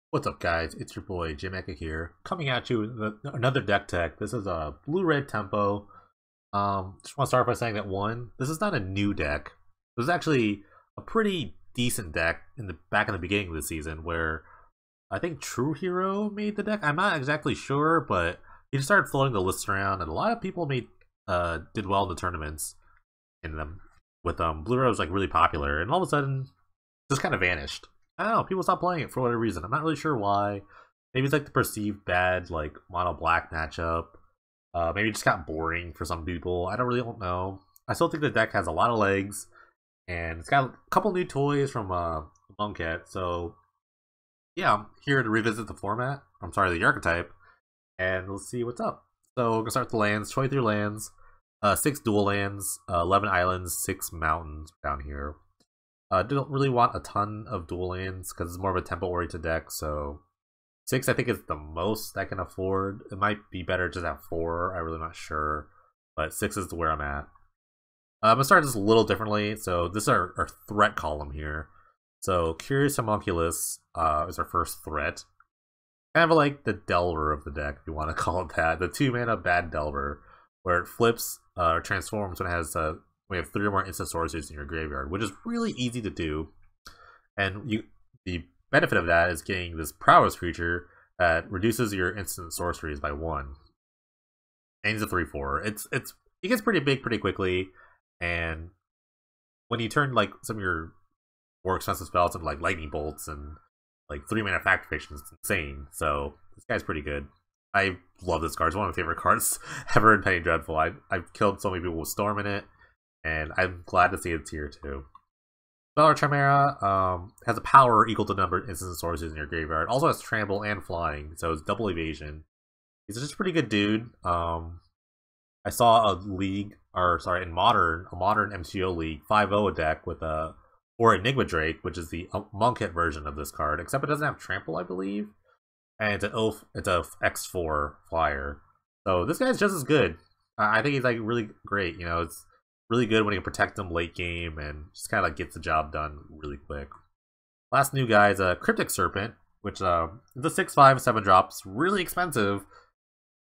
What's up, guys? It's your boy Jim Eka here, coming at you with another deck tech. This is a blue-red tempo. Just want to start by saying that one, this is not a new deck. This is actually a pretty decent deck back in the beginning of the season, where I think True Hero made the deck. I'm not exactly sure, but he just started floating the lists around, and a lot of people did well in the tournaments in them. With Blue Red was like really popular, and all of a sudden, just kind of vanished. I don't know, people stopped playing it for whatever reason. I'm not really sure why. Maybe it's like the perceived bad, like, mono black matchup. Maybe it just got boring for some people. I don't know. I still think the deck has a lot of legs, and it's got a couple new toys from Monkette. So, yeah, I'm here to revisit the format. I'm sorry, the archetype, and let's see what's up. So, we're gonna start with the lands. 23 lands, 6 dual lands, 11 islands, 6 mountains down here. Don't really want a ton of dual lands because it's more of a tempo-oriented deck, so 6 I think is the most I can afford. It might be better just at 4, I'm really not sure, but 6 is where I'm at. I'm going to start this a little differently, so this is our threat column here. So Curious Homunculus is our first threat. Kind of like the Delver of the deck, if you want to call it that. The 2-mana bad Delver, where it flips or transforms when it has we have 3 or more instant sorceries in your graveyard, which is really easy to do. And the benefit of that is getting this prowess creature that reduces your instant sorceries by 1. And he's a 3/4. It gets pretty big pretty quickly, and when you turn like some of your more expensive spells into like lightning bolts and like 3-mana Factoration, it's insane. So this guy's pretty good. I love this card. It's one of my favorite cards ever in Penny Dreadful. I've killed so many people with Storm in it, and I'm glad to see it's here too. Stellar Chimera has a power equal to the number of instant sources in your graveyard. Also has Trample and Flying, so it's double evasion. He's just a pretty good dude. I saw in Modern, a Modern MCO League 5-0 deck with or Enigma Drake, which is the Monkette version of this card, except it doesn't have Trample, I believe. And it's a X4 flyer. So this guy's just as good. I think he's like really great. You know, it's really good when you can protect them late game and just kind of like gets the job done really quick. Last new guy is a Cryptic Serpent, which is a 6/5 7 drops, really expensive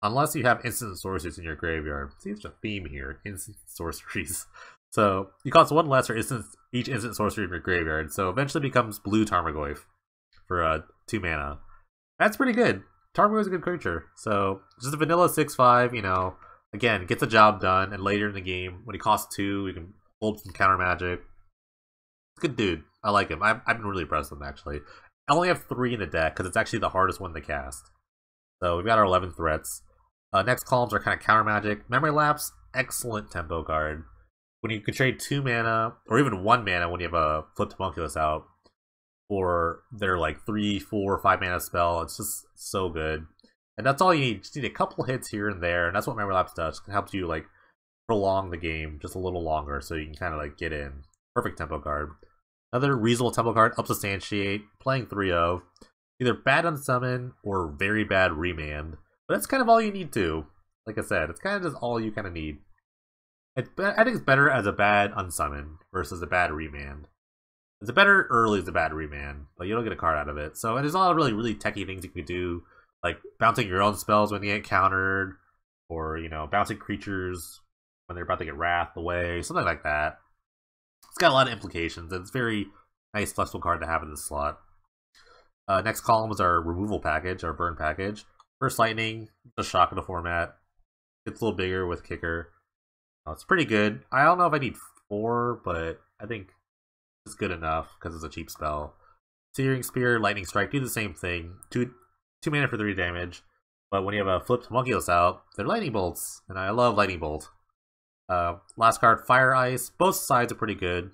unless you have instant sorceries in your graveyard. See, there's a theme here: instant sorceries. So you cost 1 less for each instant sorcery in your graveyard. So eventually becomes Blue Tarmogoyf for 2 mana. That's pretty good. Tarmogoyf is a good creature. So just a vanilla 6/5, you know. Again, gets the job done, and later in the game, when he costs 2, you can hold some counter magic. It's a good dude. I like him. I've been really impressed with him, actually. I only have 3 in the deck, because it's actually the hardest one to cast. So we've got our 11 threats. Next columns are kind of counter magic. Memory Lapse, excellent tempo card. When you can trade 2 mana, or even 1 mana when you have a Flipped Homunculus out, or their like 3, 4, 5 mana spell, it's just so good. And that's all you need. Just need a couple hits here and there, and that's what Memory Lapse does. It helps you like prolong the game just a little longer, so you can kind of like get in. Perfect tempo card. Another reasonable tempo card, Unsubstantiate, playing 3/0. Either bad unsummon or very bad remand. But that's kind of all you need to. Like I said, it's kind of just all you kind of need. I think it's better as a bad unsummon versus a bad remand. It's a better early as a bad remand, but you don't get a card out of it. So, and there's a lot of really techy things you can do, like bouncing your own spells when they get countered, or, you know, bouncing creatures when they're about to get wrathed away, something like that. It's got a lot of implications, and it's a very nice flexible card to have in this slot. Next column is our removal package, our burn package. First Lightning, the shock of the format. It's a little bigger with Kicker. It's pretty good. I don't know if I need 4, but I think it's good enough because it's a cheap spell. Searing Spear, Lightning Strike do the same thing. 2 mana for 3 damage. But when you have a Flipped Homunculus out, they're Lightning Bolts, and I love Lightning Bolt. Last card, Fire Ice. Both sides are pretty good.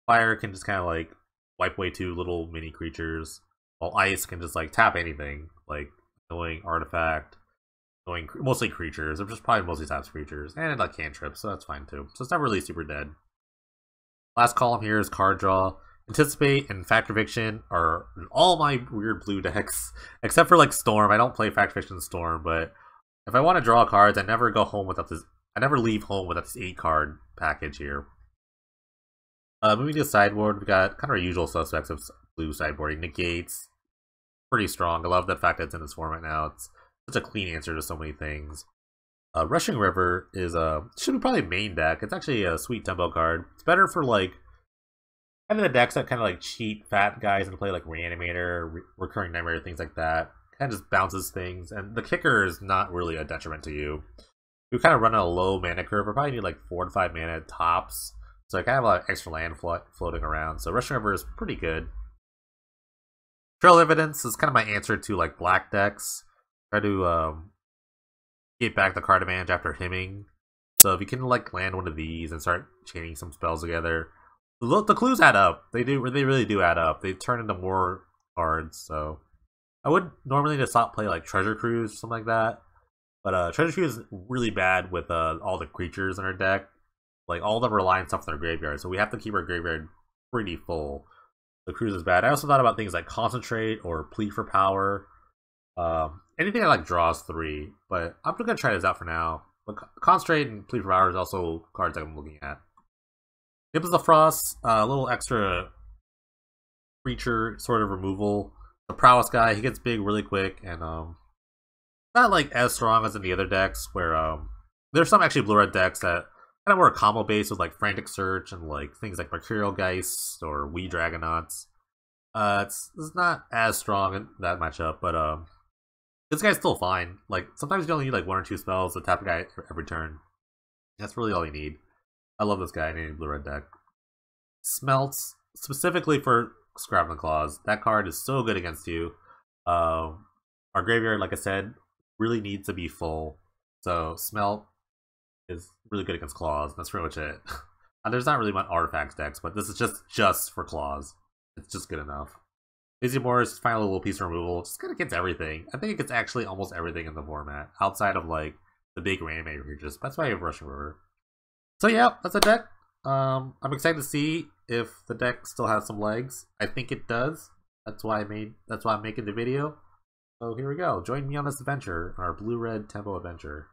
Fire can just kind of like wipe away 2 little mini creatures, while Ice can just like tap anything, like annoying artifact, mostly creatures. They're just probably mostly taps creatures, and like cantrips, so that's fine too. So it's not really super dead. Last column here is card draw. Anticipate and Factor Fiction are in all my weird blue decks, except for like Storm. I don't play Factor Fiction Storm, but if I want to draw cards, I never go home without this. I never leave home without this 8-card package here. Moving to the sideboard, we got kind of our usual suspects of blue sideboarding: Negates, pretty strong. I love the fact that it's in this format now. It's such a clean answer to so many things. Rushing River is should be probably main deck. It's actually a sweet tempo card. It's better for like kind of the decks that kind of like cheat fat guys and play like Reanimator, Recurring Nightmare, things like that. Kind of just bounces things, and the kicker is not really a detriment to you. You kind of run a low mana curve. We probably need like 4 to 5 mana tops, so I kind of have a lot of extra land floating around. So Rushing River is pretty good. Trail Evidence is kind of my answer to like black decks. Try to get back the card advantage after hymning. So if you can like land one of these and start chaining some spells together, the clues add up. They really do add up. They turn into more cards. So I would normally just stop play like Treasure Cruise or something like that. But Treasure Cruise is really bad with all the creatures in our deck. Like all of them rely on stuff in their graveyard, so we have to keep our graveyard pretty full. The Cruise is bad. I also thought about things like Concentrate or Plead for Power. Anything that like draws 3, but I'm gonna try this out for now. But Concentrate and Plead for Power is also cards I'm looking at. Nimbus of Frost, a little extra creature sort of removal. The Prowess guy, he gets big really quick, and not like as strong as in the other decks. Where there's some actually blue red decks that kind of more combo based with like Frantic Search and like things like Mercurial Geist or Wee Dragonauts. It's not as strong in that matchup, but this guy's still fine. Like sometimes you only need like 1 or 2 spells to tap a guy every turn. That's really all you need. I love this guy in any blue red deck. Smelts, specifically for Scrabbling Claws. That card is so good against you. Our graveyard, like I said, really needs to be full. So Smelt is really good against Claws. That's pretty much it. And there's not really much artifacts decks, but this is just for Claws. It's just good enough. Lazy Moor is finally a little piece of removal. Just kind of gets everything. I think it gets actually almost everything in the format, outside of like the big Reanimator creatures. That's why I have Rushing River. So yeah, that's a deck. I'm excited to see if the deck still has some legs. I think it does. That's why I'm making the video. So here we go. Join me on this adventure, our blue-red tempo adventure.